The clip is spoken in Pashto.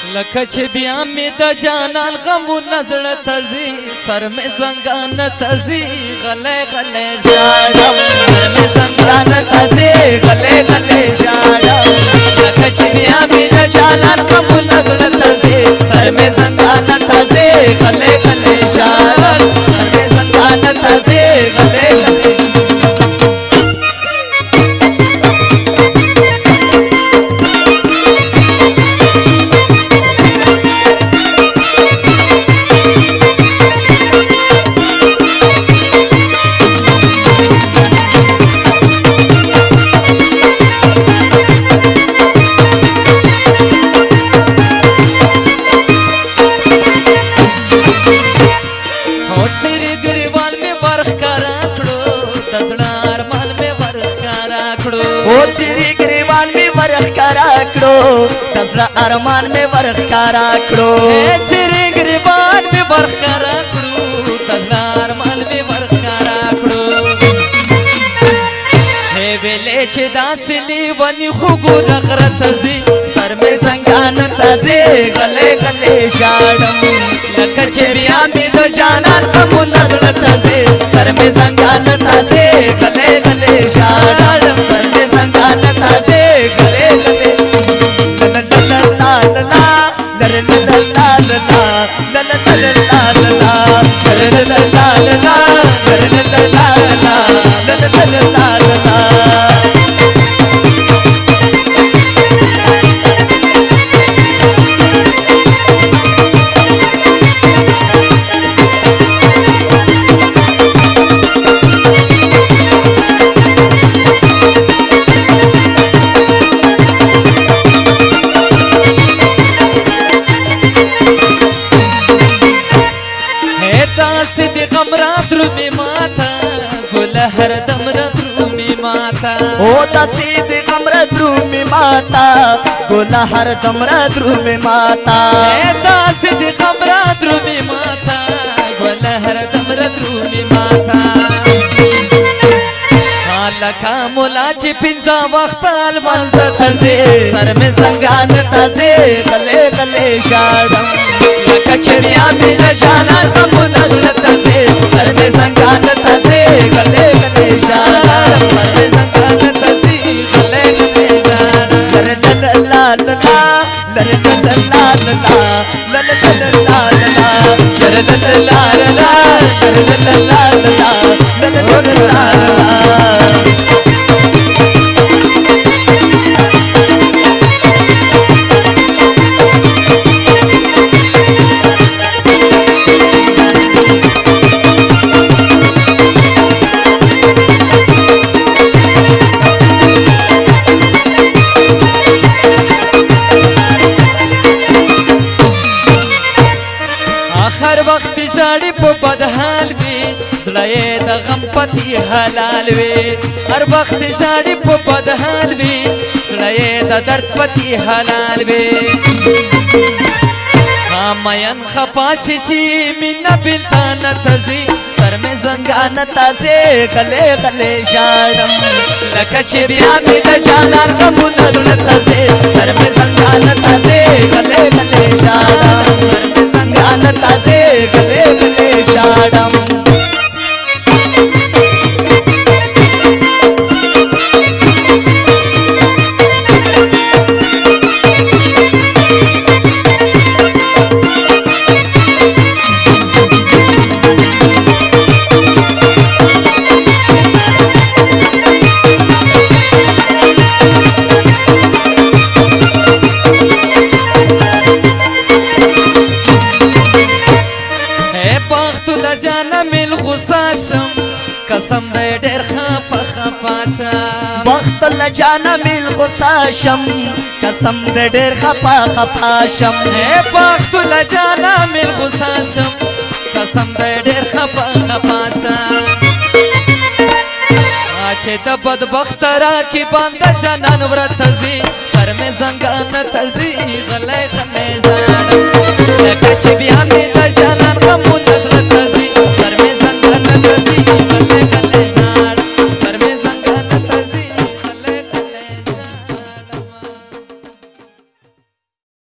لکه چې بیا مې د جانان غمونه زړه ته ځي سر مې زنګانه ته ځي غلی غلی ژاړم سر مې زنګانه ته ځي غلی غلی ژاړم لکه چې بیا مې د جانان غمونه زړه ته ځي سر مې زنګانه ته ځي غلی غلی ژاړم سر مې زنګانه ته ځي غلی غلی تزړه ارمان مې ورښکارا کړو چیرې ګریبان مې ورښکارا کړو تزړه ارمان مې ورښکارا کړو ویلې چې داسې لیوني خو ګوره غره ته ځي سر مې زنګانه ته ځي غلی غلی ژاړم لکه چې بیا مې د جانان غمونه زړه ته ځي سر مې زنګانه ته ځي غلی غلی ژاړم سر مې زنګانه ته ځي غلی غلی داسې د غم ردرومي ماته ګله هر دم ردرومي ماته داسې د غم ردرومي ماته ګله هر دم ردرومي ماته لکه ملا چې پنځه وخته لمانځه ته ځي سر مې زنګانه ته ځي غلی غلی ژاړم لکه چې بیا مې د جانان غمونه زړه ته ځي سر مې زنګانه ته ځي غلی غلی ژاړم سر مې زنګانه ته ځي غلی غلی ژاړم حلال وي هر وخت ژاړي په بد حال وي زړه یې د درد پتی حلال وي مین خفا شي چې مینه بېلته نه ته ځي سر مې زنګانه ته ځي غلی غلی ژاړم لکه چې بیا مې د جانان غمونه زړه ته ځي سر مې زنګانه ته ځي غلی غلی ژاړم سر مې زنګانه ته ځي غلی غلی ژاړم قسم دې ډېر خفه خفه شم بخت له جانه میل غوسه شم قسم دې ډېر خفه خفه شم بخت له جانه میل غوسه شم قسم دې ډېر خفه خفه شم چې د بدبخت راکې باندې جانان ورته ځي سر مې زنګانه ته ځي غلی غلی ژاړم لکه چې بیا مې د جانان